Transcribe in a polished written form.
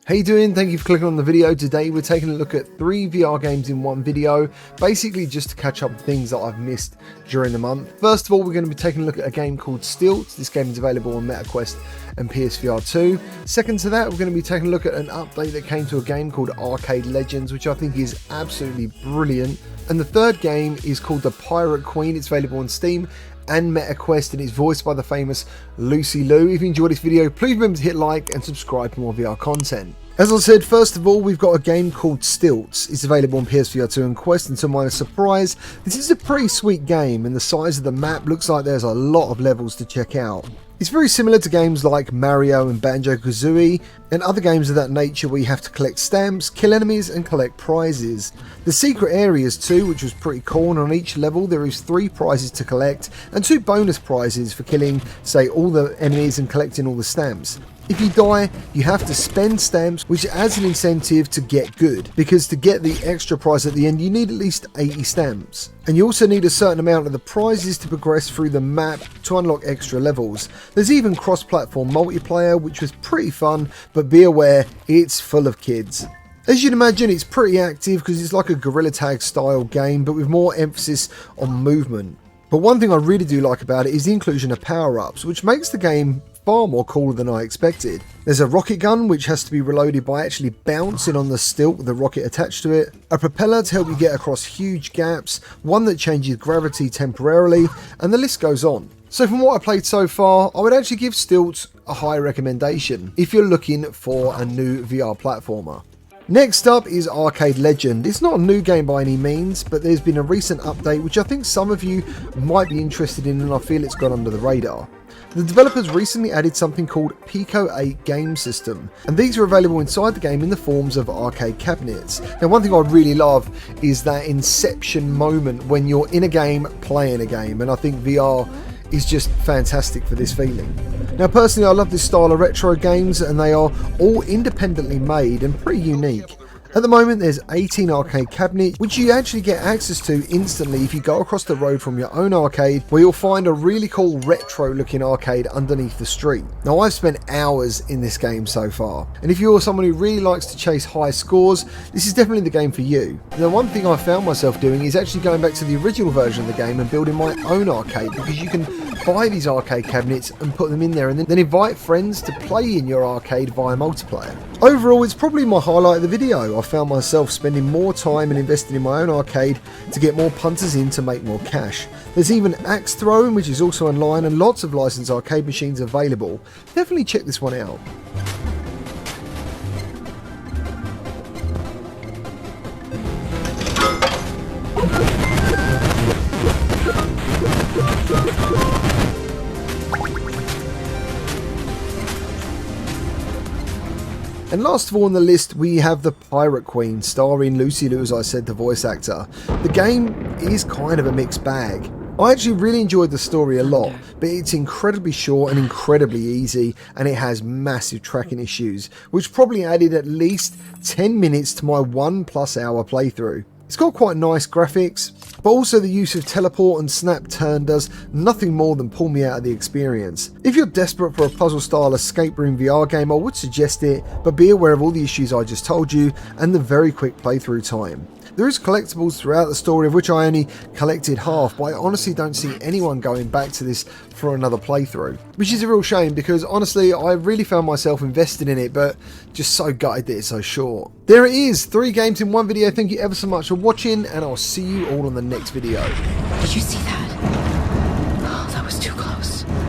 How you doing? Thank you for clicking on the video. Today we're taking a look at 3 VR games in one video, basically just to catch up with things that I've missed during the month. First of all, we're going to be taking a look at a game called Stilt. This game is available on MetaQuest and PSVR2. Second to that, we're going to be taking a look at an update that came to a game called Arcade Legends, which I think is absolutely brilliant. And the third game is called The Pirate Queen. It's available on Steam and MetaQuest, and it's voiced by the famous Lucy Liu. If you enjoyed this video, please remember to hit like and subscribe for more VR content. As I said, first of all, we've got a game called Stilt. It's available on PSVR2 and Quest, and to my surprise, this is a pretty sweet game, and the size of the map looks like there's a lot of levels to check out. It's very similar to games like Mario and Banjo-Kazooie and other games of that nature where you have to collect stamps, kill enemies and collect prizes. The secret areas too, which was pretty cool, and on each level there is 3 prizes to collect and 2 bonus prizes for killing, say, all the enemies and collecting all the stamps. If you die, you have to spend stamps, which adds an incentive to get good, because to get the extra prize at the end you need at least 80 stamps. And you also need a certain amount of the prizes to progress through the map to unlock extra levels. There's even cross-platform multiplayer, which was pretty fun, but be aware, it's full of kids. As you'd imagine, it's pretty active because it's like a Gorilla Tag style game, but with more emphasis on movement. But one thing I really do like about it is the inclusion of power-ups, which makes the game far more cooler than I expected. There's a rocket gun which has to be reloaded by actually bouncing on the stilt with the rocket attached to it, a propeller to help you get across huge gaps, one that changes gravity temporarily, and the list goes on. So from what I played so far, I would actually give Stilt a high recommendation if you're looking for a new VR platformer. Next up is Arcade Legend. It's not a new game by any means, but there's been a recent update which I think some of you might be interested in, and I feel it's gone under the radar. The developers recently added something called Pico 8 game system, and these are available inside the game in the forms of arcade cabinets. Now, one thing I really love is that inception moment when you're in a game playing a game, and I think VR is just fantastic for this feeling. Now, personally, I love this style of retro games, and they are all independently made and pretty unique. At the moment, there's 18 arcade cabinets, which you actually get access to instantly if you go across the road from your own arcade, where you'll find a really cool retro looking arcade underneath the street. Now, I've spent hours in this game so far, and if you're someone who really likes to chase high scores, this is definitely the game for you. Now, one thing I found myself doing is actually going back to the original version of the game and building my own arcade, because you can buy these arcade cabinets and put them in there, and then invite friends to play in your arcade via multiplayer. Overall, it's probably my highlight of the video. I found myself spending more time and investing in my own arcade to get more punters in to make more cash. There's even axe throwing, which is also online, and lots of licensed arcade machines available. Definitely check this one out. And last of all on the list, we have The Pirate Queen, starring Lucy Liu, as I said, the voice actor. The game is kind of a mixed bag. I actually really enjoyed the story a lot, but it's incredibly short and incredibly easy, and it has massive tracking issues, which probably added at least 10 minutes to my 1+ hour playthrough. It's got quite nice graphics, but also the use of teleport and snap turn does nothing more than pull me out of the experience. If you're desperate for a puzzle style escape room VR game, I would suggest it, but be aware of all the issues I just told you and the very quick playthrough time. There is collectibles throughout the story, of which I only collected half, but I honestly don't see anyone going back to this for another playthrough, which is a real shame, because honestly I really found myself invested in it, but just so gutted that it's so short. There it is, 3 games in one video. Thank you ever so much for watching, and I'll see you all on the next video. Did you see that?